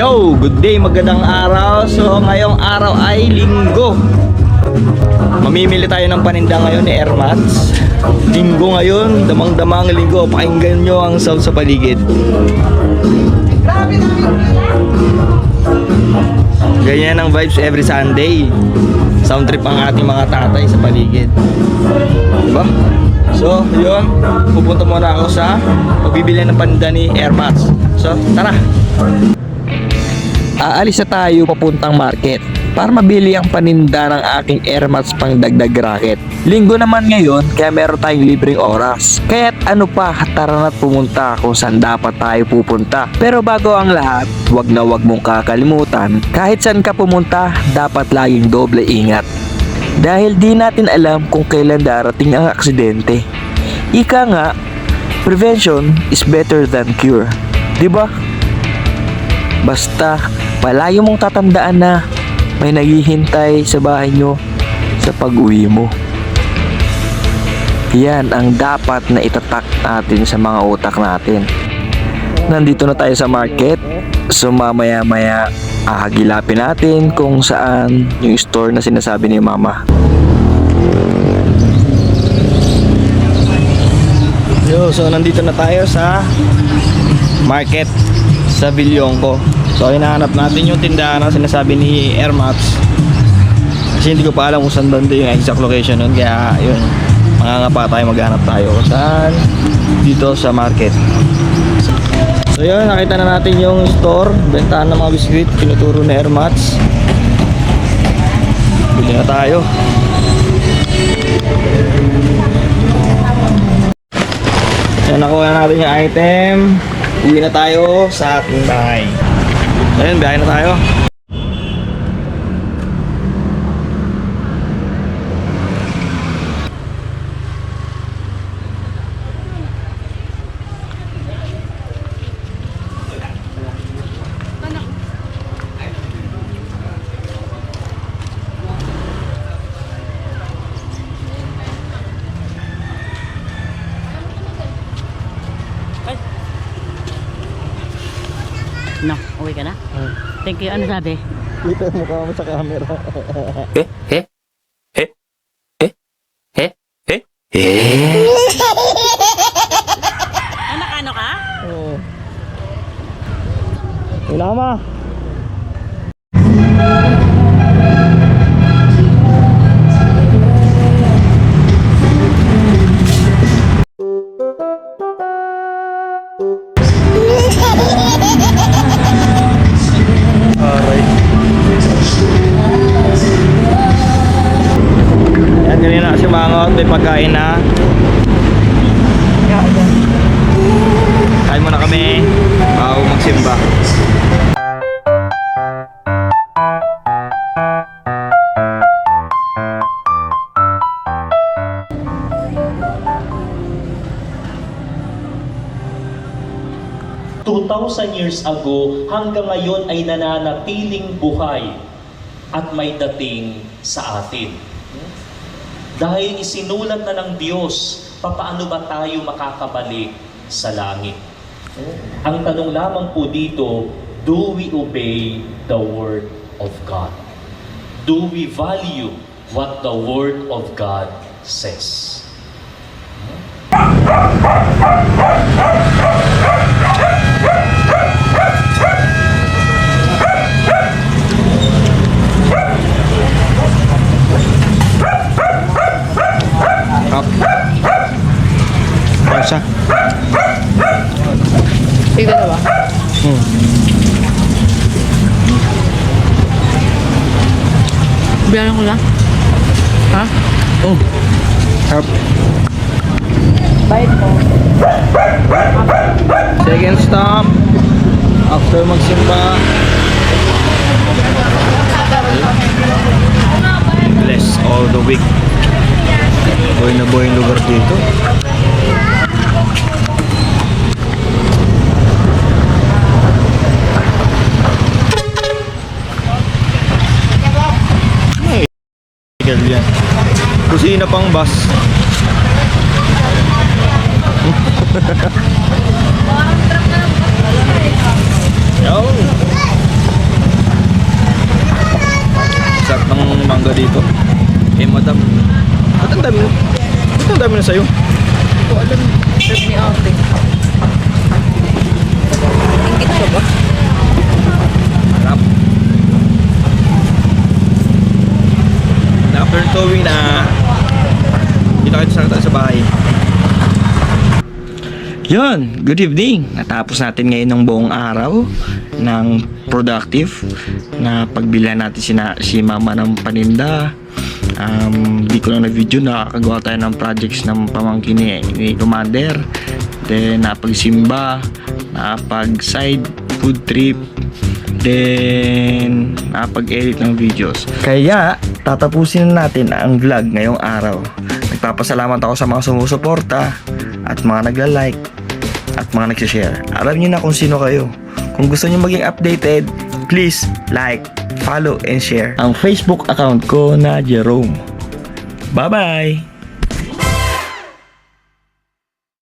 Yo, good day, magandang araw. So ngayong araw ay linggo. Mamimili tayo ng paninda ngayon ni Airmats. Linggo ngayon, damang-damang linggo. Pakinggan nyo ang sound sa paligid. Ganyan ang vibes every Sunday. Sound trip ang ating mga tatay sa paligid. Diba? So, yun. Pupunta muna ako sa pagbibili ng paninda ni Airmats. So, tara! Aalis na tayo papuntang market para mabili ang paninda ng aking Airmats pang dagdag racket. Linggo naman ngayon kaya meron tayong libreng oras. Kaya't ano pa, tara na't pumunta kung saan dapat tayo pupunta. Pero bago ang lahat, wag na wag mong kakalimutan, kahit saan ka pumunta, dapat laging doble ingat. Dahil di natin alam kung kailan darating ang aksidente. Ika nga, prevention is better than cure. Diba? Basta, palayo mong tatandaan na may naghihintay sa bahay nyo sa pag-uwi mo. Yan ang dapat na itatak natin sa mga utak natin. Nandito na tayo sa market. So mamaya-maya ahagilapin natin kung saan yung store na sinasabi ni mama. So nandito na tayo sa market sa Bilyongko. So hinahanap natin yung tindahan na sinasabi ni Airmats. Kasi hindi ko pa alam kung saan banda yung exact location nun. Kaya yun, mangangapa tayo, maghanap tayo kung saan dito sa market. So yun, nakita na natin yung store, bentahan ng mga biskuit, pinuturo ni Airmats. Bili na tayo. Yan, nakuha na natin yung item. Uwi na tayo sa ating bahay. Ayun, biyahe na tayo. No, uwi ka na? Thank you. Ano sabi? Kita mo mukha mo sa camera. Anak, ano ka? Oo. Ilama. Yan, kanina kasi mangot, may pagkain na. Kain muna kami bago magsimba. Years ago hanggang ngayon ay nananatiling buhay at may dating sa atin. Dahil isinulat na ng Diyos, papaano ba tayo makakabalik sa langit? Ang tanong lamang po dito, do we obey the Word of God? Do we value what the Word of God says? Siya. Tignan na ba? Biyaran ko lang. Ha? Oh. Harap. Bayad mo. Second stop. After magsimba. Bless all the week. Boy na boy yung lugar dito. Yan. Kusina pang bus. Yo. dami na sa'yo? Hindi ko alam. Sabi ni ate. Ingit ka ba? Harap. After towing na, dito kayo sa bahay. Yun, good evening. Natapos natin ngayon ng buong araw ng productive na pagbilihan natin si mama ng paninda. Di ko lang na video, nakakagawa tayo ng projects ng pamangkin ni Commander. Then napagsimba, napag-side food trip, then napag-edit ng videos. Kaya tatapusin na natin ang vlog ngayong araw. Nagpapasalamat ako sa mga sumusuporta at mga nagla-like at mga nagsishare. Alam niyo na kung sino kayo. Kung gusto niyo maging updated, please like, follow, and share ang Facebook account ko na Jerome. Bye-bye!